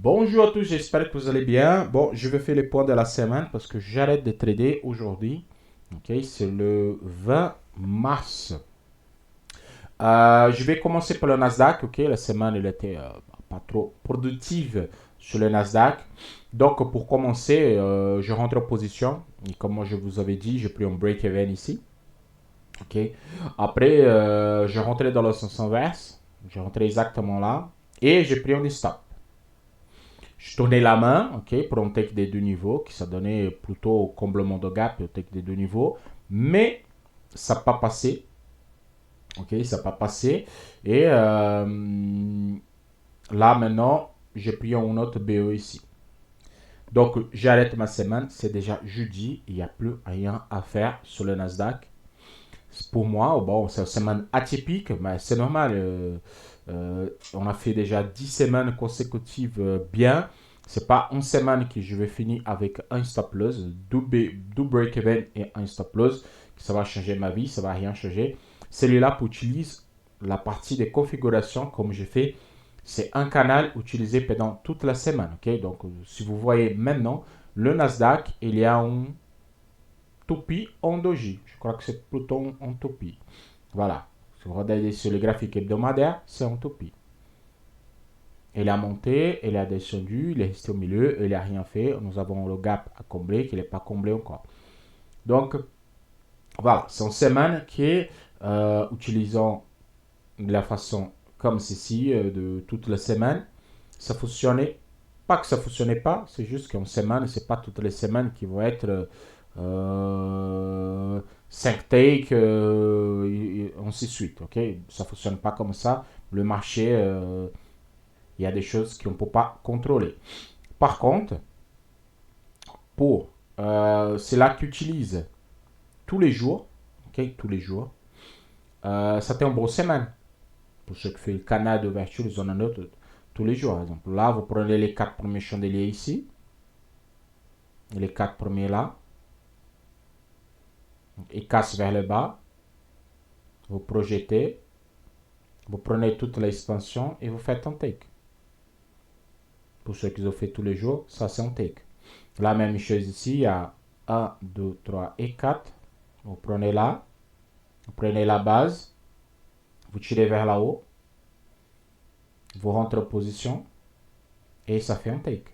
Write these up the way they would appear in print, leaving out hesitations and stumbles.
Bonjour à tous, j'espère que vous allez bien. Bon, je vais faire les points de la semaine parce que j'arrête de trader aujourd'hui. Ok, c'est le 20 mars. Je vais commencer par le Nasdaq. Ok, la semaine elle était pas trop productive sur le Nasdaq. Donc pour commencer, je rentre en position. Et comme moi je vous avais dit, j'ai pris un break-even ici. Ok. Après, je rentrais dans le sens inverse. Je rentrais exactement là et j'ai pris un stop. Je tournais la main, ok, pour un take des deux niveaux, qui ça donnait plutôt au comblement de gap et au take des deux niveaux, mais ça n'a pas passé, ok, ça n'a pas passé. Et là maintenant, j'ai pris un autre BE ici. Donc j'arrête ma semaine, c'est déjà jeudi, il n'y a plus rien à faire sur le Nasdaq. Pour moi, bon, c'est une semaine atypique, mais c'est normal. On a fait déjà 10 semaines consécutives bien. C'est pas une semaine que je vais finir avec un stop loss, deux break-even et un stop loss. Ça va changer ma vie, ça va rien changer. Celui-là, pour utiliser la partie des configurations, comme j'ai fait, c'est un canal utilisé pendant toute la semaine. Ok, donc, si vous voyez maintenant, le Nasdaq, il y a un toupie en doji. Je crois que c'est plutôt en toupie. Voilà. Si vous regardez sur le graphique hebdomadaire, c'est en toupie. Elle a monté, elle a descendu, il est resté au milieu, il n'a rien fait. Nous avons le gap à combler qui n'est pas comblé encore. Donc, voilà, c'est une semaine qui est utilisant de la façon comme ceci de toute la semaine. Ça fonctionnait. Pas que ça fonctionnait pas, c'est juste qu'en semaine, c'est pas toutes les semaines qui vont être 5 takes, ainsi de suite. Ok, ça fonctionne pas comme ça. Le marché, il y a des choses qu'on ne peut pas contrôler. Par contre, pour c'est là qu'ils utilisent tous les jours, ok, tous les jours, ça fait une bonne semaine. Pour ceux qui font le canal d'ouverture, ils en ont note tous les jours. Par exemple, là, vous prenez les 4 premiers chandeliers ici, les 4 premiers là, ils cassent vers le bas, vous projetez, vous prenez toute l'expansion et vous faites un take. Pour ceux qui ont fait tous les jours, ça c'est un take. La même chose ici, il y a 1, 2, 3 et 4. Vous prenez là, vous prenez la base, vous tirez vers là haut, vous rentrez en position et ça fait un take.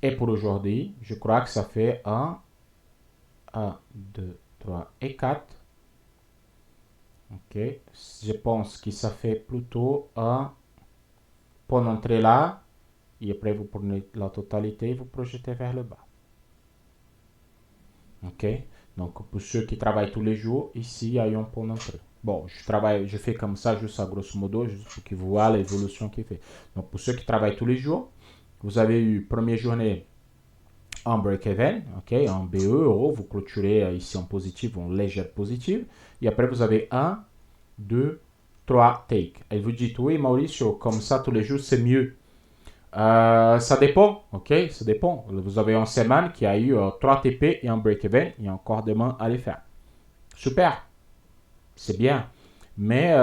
Et pour aujourd'hui, je crois que ça fait 1, 2, 3 et 4. Ok, je pense que ça fait plutôt un point d'entrée là. Et après, vous prenez la totalité et vous projetez vers le bas. Ok, donc pour ceux qui travaillent tous les jours, ici, il y a un point d'entrée. Bon, je fais comme ça, juste à grosso modo, juste pour que vous voyez l'évolution qu'il fait. Donc pour ceux qui travaillent tous les jours, vous avez eu première journée en break-even, ok, en BE, euro, vous clôturez ici en positif, en légère positive. Et après, vous avez 1, 2, 3 take. Et vous dites, oui, Mauricio, comme ça tous les jours, c'est mieux. Ça dépend, ok, ça dépend. Vous avez un semaine qui a eu 3 TP et un break-even, il y a encore demain à les faire. Super, c'est bien. Mais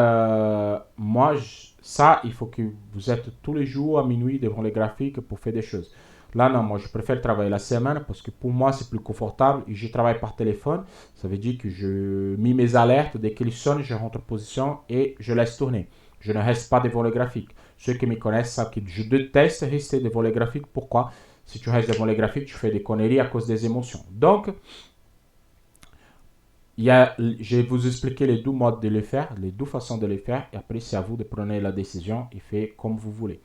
moi, ça, il faut que vous êtes tous les jours à minuit devant les graphiques pour faire des choses. Là, non, moi, je préfère travailler la semaine parce que pour moi, c'est plus confortable. Et je travaille par téléphone. Ça veut dire que je mets mes alertes. Dès qu'ils sonnent, je rentre en position et je laisse tourner. Je ne reste pas devant le graphique. Ceux qui me connaissent savent que je déteste rester devant les graphiques. Pourquoi? Si tu restes devant les graphiques, tu fais des conneries à cause des émotions. Donc, je vais vous expliquer les deux modes de le faire, les deux façons de le faire, et après c'est à vous de prendre la décision et faire comme vous voulez.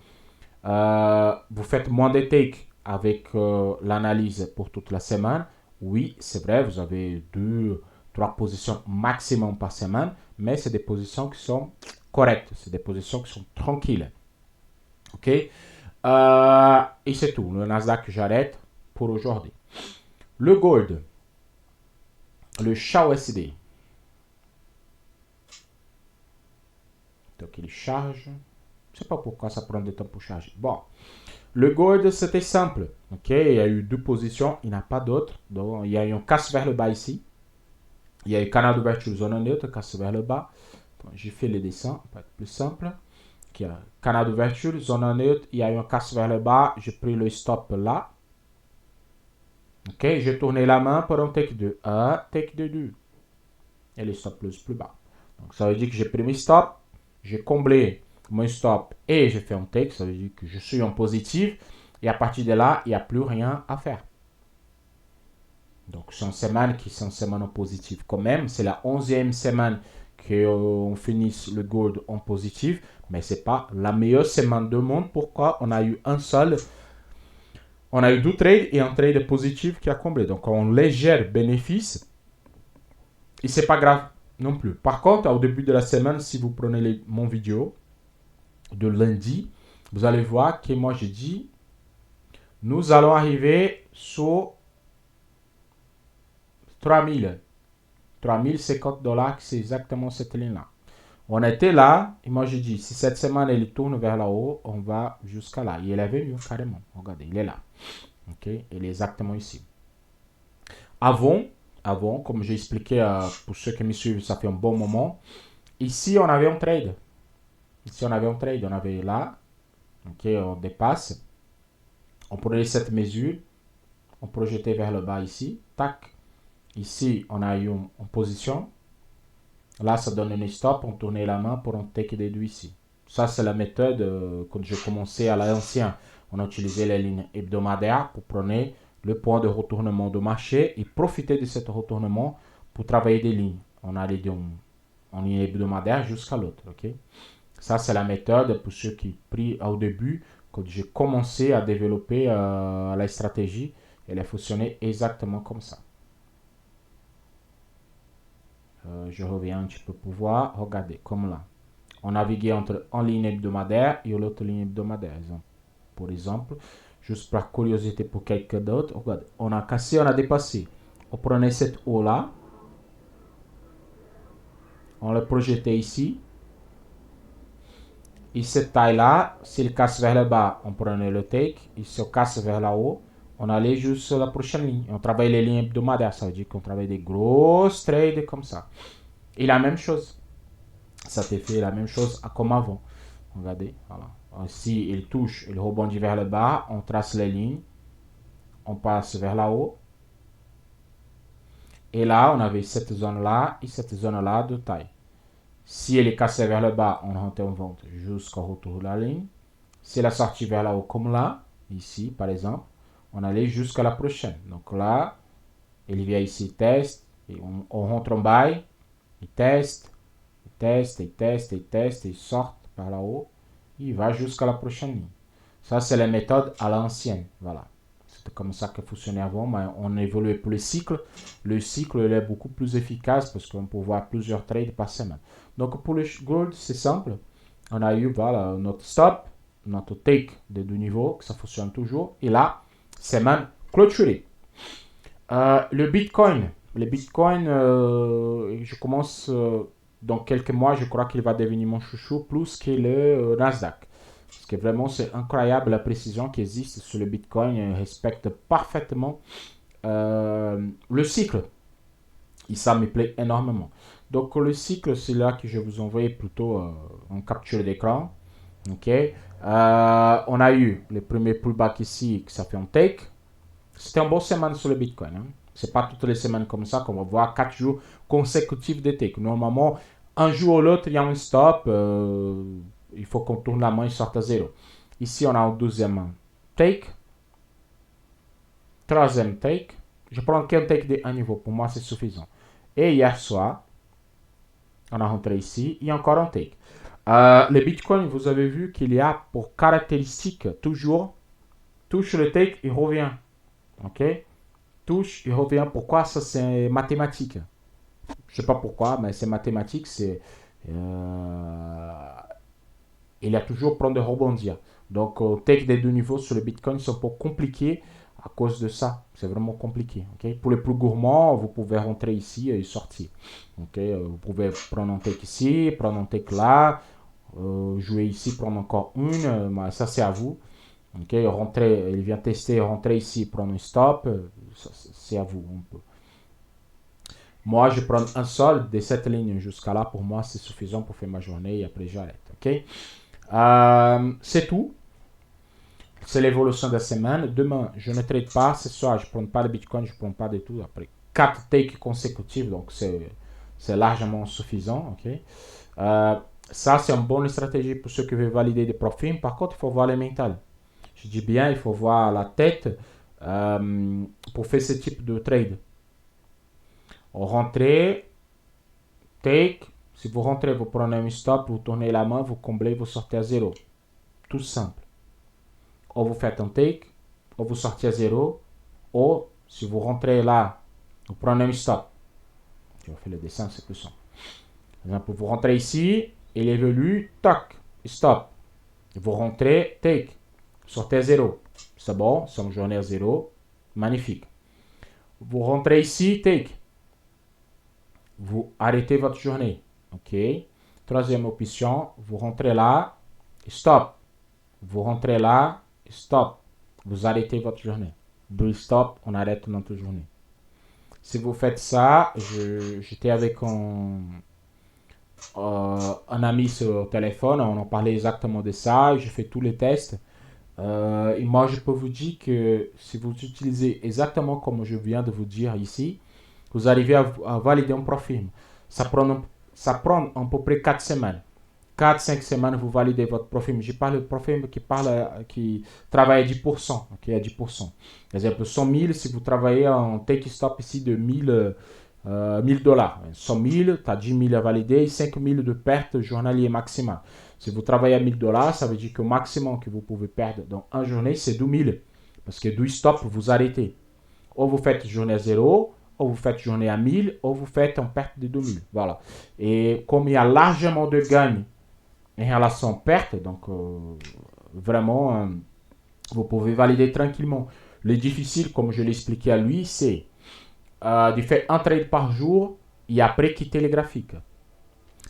Vous faites moins de takes avec l'analyse pour toute la semaine. Oui, c'est vrai, vous avez 2, 3 positions maximum par semaine, mais c'est des positions qui sont correctes, c'est des positions qui sont tranquilles. Ok? Et c'est tout. Le Nasdaq, j'arrête pour aujourd'hui. Le gold, le SHA-USD. Donc il charge. Je ne sais pas pourquoi ça prend du temps pour charger. Bon, le gold, c'était simple. Ok, il y a eu deux positions, il n'y en a pas d'autres. Donc, il y a eu un casse vers le bas ici. Il y a eu canal d'ouverture zone neutre, casse vers le bas. J'ai fait les dessins, pour être plus simple. Canal d'ouverture, zone neutre, il y a eu un casse vers le bas, j'ai pris le stop là. Ok, j'ai tourné la main pour un take 2. 1, take 2, 2. Et le stop plus bas. Donc ça veut dire que j'ai pris mes stops, j'ai comblé mon stop et j'ai fait un take. Ça veut dire que je suis en positif. Et à partir de là, il n'y a plus rien à faire. Donc c'est une semaine qui est une semaine en positif quand même. C'est la 11e semaine qu'on finisse le gold en positif. Mais ce n'est pas la meilleure semaine du monde. Pourquoi? On a eu un seul. On a eu deux trades et un trade positif qui a comblé. Donc on léger bénéfice. Et c'est pas grave non plus. Par contre, au début de la semaine, si vous prenez mon vidéo de lundi, vous allez voir que moi j'ai dit, nous allons arriver sur 3000. 3050 $, c'est exactement cette ligne-là. On était là, et moi j'ai dit, si cette semaine elle tourne vers là haut, on va jusqu'à là. Et il est venu carrément. Regardez, il est là. Ok, il est exactement ici. Avant, comme j'ai expliqué pour ceux qui me suivent, ça fait un bon moment. Ici, on avait un trade. On avait là. Ok, on dépasse. On prenait cette mesure. On projetait vers le bas ici. Tac. Ici, on a eu une position. Là, ça donne un stop. On tournait la main pour un take des deux ici. Ça, c'est la méthode quand j'ai commencé à l'ancien. On a utilisé les lignes hebdomadaires pour prendre le point de retournement de marché et profiter de ce retournement pour travailler des lignes. On allait d'une ligne hebdomadaire jusqu'à l'autre. Okay? Ça, c'est la méthode pour ceux qui pris au début, quand j'ai commencé à développer la stratégie, elle a fonctionné exactement comme ça. Je reviens un petit peu pour voir. Regardez, comme là. On naviguait entre une ligne hebdomadaire et l'autre ligne hebdomadaire. Par exemple, juste par curiosité pour quelqu'un d'autre, regardez, on a cassé, on a dépassé. On prenait cette eau là, on le projetait ici. Et cette taille là, s'il casse vers le bas, on prenait le take. Et si on casse vers là haut, on allait juste sur la prochaine ligne. On travaille les lignes hebdomadaires, ça veut dire qu'on travaille des grosses trades comme ça. Et la même chose. Ça te fait la même chose comme avant. Regardez, voilà. Si il touche, il rebondit vers le bas, on trace les lignes, on passe vers là-haut. Et là, on avait cette zone-là et cette zone-là de taille. Si elle est cassée vers le bas, on rentre en vente jusqu'au retour de la ligne. Si elle est sortie vers là-haut comme là, ici par exemple, on allait jusqu'à la prochaine. Donc là, il vient ici, teste, et on rentre en bail, il teste, il sort par là-haut, il va jusqu'à la prochaine ligne. Ça, c'est la méthode à l'ancienne. Voilà. C'était comme ça que fonctionnait avant, mais on évoluait pour le cycle. Le cycle il est beaucoup plus efficace parce qu'on peut voir plusieurs trades par semaine. Donc pour le gold, c'est simple. On a eu voilà, notre stop, notre take de deux niveaux, que ça fonctionne toujours. Et là, semaine clôturée. Le Bitcoin. Je commence dans quelques mois, je crois qu'il va devenir mon chouchou plus que le Nasdaq. Parce que vraiment, c'est incroyable la précision qui existe sur le Bitcoin. Il respecte parfaitement le cycle. Et ça me plaît énormément. Donc, le cycle, c'est là que je vais vous envoyer plutôt en capture d'écran. Ok. On a eu le premier pullback ici, que ça fait un take. C'était un bon semaine sur le Bitcoin. Hein. C'est pas toutes les semaines comme ça qu'on va voir 4 jours consécutifs de take. Normalement, un jour ou l'autre, il y a un stop. Il faut qu'on tourne la main et sorte à zéro. Ici, on a un deuxième take. Troisième take. Je prends qu'un take de un niveau. Pour moi, c'est suffisant. Et hier soir, on a rentré ici. Il y a encore un take. Le Bitcoin, vous avez vu qu'il y a pour caractéristique toujours touche le take et revient. Ok? Touche et revient. Pourquoi? Ça, c'est mathématique. Je sais pas pourquoi, mais c'est mathématique. Il y a toujours plan de rebondir. Donc, take des deux niveaux sur le Bitcoin, c'est un peu compliqué à cause de ça. C'est vraiment compliqué. Okay? Pour les plus gourmands, vous pouvez rentrer ici et sortir. Okay? Vous pouvez prendre un take ici, prendre un take là, jouer ici, prendre encore une. Ça, c'est à vous. Okay? Rentrer, il vient tester, rentrer ici, prendre un stop. C'est à vous. Moi, je prends un seul de cette ligne jusqu'à là. Pour moi, c'est suffisant pour faire ma journée et après, j'arrête. Okay? C'est tout. C'est l'évolution de la semaine. Demain, je ne trade pas. Ce soir, je ne prends pas de Bitcoin, je ne prends pas de tout. Après 4 takes consécutifs, donc c'est largement suffisant. Okay? Ça, c'est une bonne stratégie pour ceux qui veulent valider des profils. Par contre, il faut voir le mental. Je dis bien, il faut voir la tête pour faire ce type de trade. Rentrez, take. Si vous rentrez, vous prenez un stop, vous tournez la main, vous comblez, vous sortez à zéro. Tout simple. Ou vous faites un take, ou vous sortez à zéro, ou si vous rentrez là, vous prenez un stop. Je vais faire le dessin, c'est plus simple. Par exemple, vous rentrez ici, il évolue, toc, stop. Vous rentrez, take, sortez à zéro. C'est bon, c'est une journée à zéro, magnifique. Vous rentrez ici, take. Vous arrêtez votre journée. OK. Troisième option, vous rentrez là, stop. Vous rentrez là, stop. Vous arrêtez votre journée. Deux stop, on arrête notre journée. Si vous faites ça, j'étais avec un ami sur le téléphone, on en parlait exactement de ça, j'ai fait tous les tests. Et moi, je peux vous dire que si vous utilisez exactement comme je viens de vous dire ici, vous arrivez à valider un profil. Ça prend à peu près 4 semaines. 4-5 semaines, vous validez votre profil. Je parle de profil qui travaille à 10%. Okay, à 10%. Par exemple, 100 000, si vous travaillez en take stop ici de 1000 $. 100 000, tu as 10 000 à valider, 5 000 de perte journalier maximum. Si vous travaillez à 1000 $, ça veut dire que le maximum que vous pouvez perdre dans une journée, c'est 12 000. Parce que 12 stops, vous arrêtez. Ou vous faites journée à 0, ou vous faites journée à 1000, ou vous faites en perte de 2000. Voilà. Et comme il y a largement de gains en relation perte, donc vraiment, vous pouvez valider tranquillement. Le difficile, comme je l'ai expliqué à lui, c'est de faire un trade par jour et après quitter les graphiques.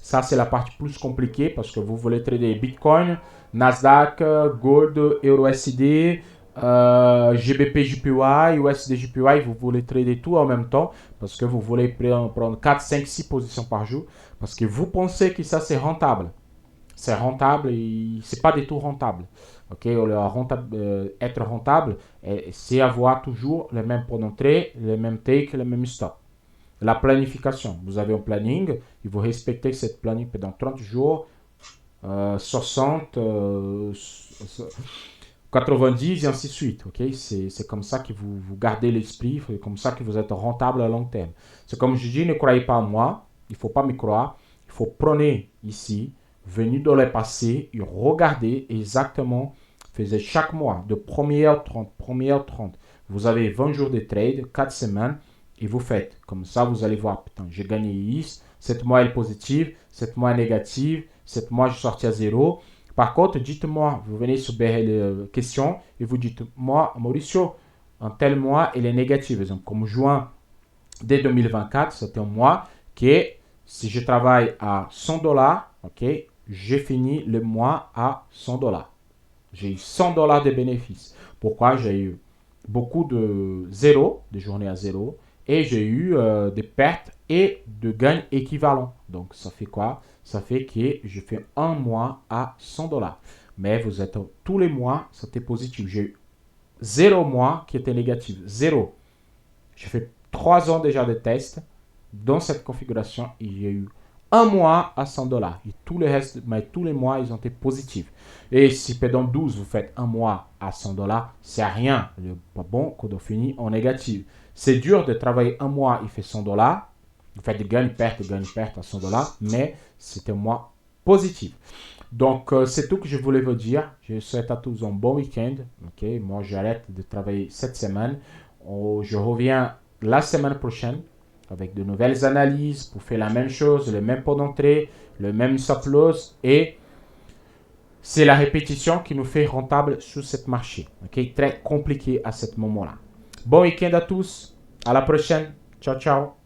Ça, c'est la partie plus compliquée parce que vous voulez trader Bitcoin, Nasdaq, Gold, EURUSD, GBP, JPY, USD, JPY. Vous voulez trader tout en même temps parce que vous voulez prendre 4, 5, 6 positions par jour parce que vous pensez que ça, c'est rentable. C'est rentable et c'est pas du tout rentable. Ok, être rentable, c'est avoir toujours les mêmes points d'entrée, les mêmes takes, les mêmes stops. La planification, vous avez un planning, et vous respectez cette planning pendant 30 jours, 60, 90 et ainsi de suite. Okay? C'est comme ça que vous gardez l'esprit, c'est comme ça que vous êtes rentable à long terme. C'est comme je dis, ne croyez pas en moi, il ne faut pas me croire, il faut prendre ici, venir dans le passé et regarder exactement, faisait chaque mois de 1h30, 1h30. Vous avez 20 jours de trade, 4 semaines, et vous faites. Comme ça, vous allez voir, putain, j'ai gagné X, cette mois est positive, cette mois est négative, cette mois je suis sorti à zéro. Par contre, dites-moi, vous venez sur BRL question et vous dites, moi, Mauricio, un tel mois, il est négatif. Par exemple, comme juin dès 2024, c'était un mois que si je travaille à 100 $, ok, j'ai fini le mois à 100 $. J'ai eu 100 $ de bénéfices. Pourquoi? J'ai eu beaucoup de zéro, de journées à zéro, et j'ai eu des pertes et de gains équivalents. Donc, ça fait quoi? Ça fait que je fais un mois à 100 $. Mais vous êtes tous les mois, c'était positif. J'ai eu 0 mois qui était négatif. Zéro. J'ai fait 3 ans déjà de tests dans cette configuration et j'ai eu un mois à 100 $. Et tout le reste, mais tous les mois, ils ont été positifs. Et si pendant 12, vous faites un mois à 100 $, c'est rien. Le pas bon qu'on finit en négatif. C'est dur de travailler un mois, il fait 100 $. Vous faites des gains-pertes à 100 $, mais c'est un mois positif. Donc, c'est tout que je voulais vous dire. Je souhaite à tous un bon week-end. Okay? Moi, j'arrête de travailler cette semaine. Je reviens la semaine prochaine avec de nouvelles analyses pour faire la même chose, le même pot d'entrée, le même stop loss et c'est la répétition qui nous fait rentable sur ce marché. Okay? Très compliqué à ce moment-là. Bon week-end à tous. À la prochaine. Ciao, ciao.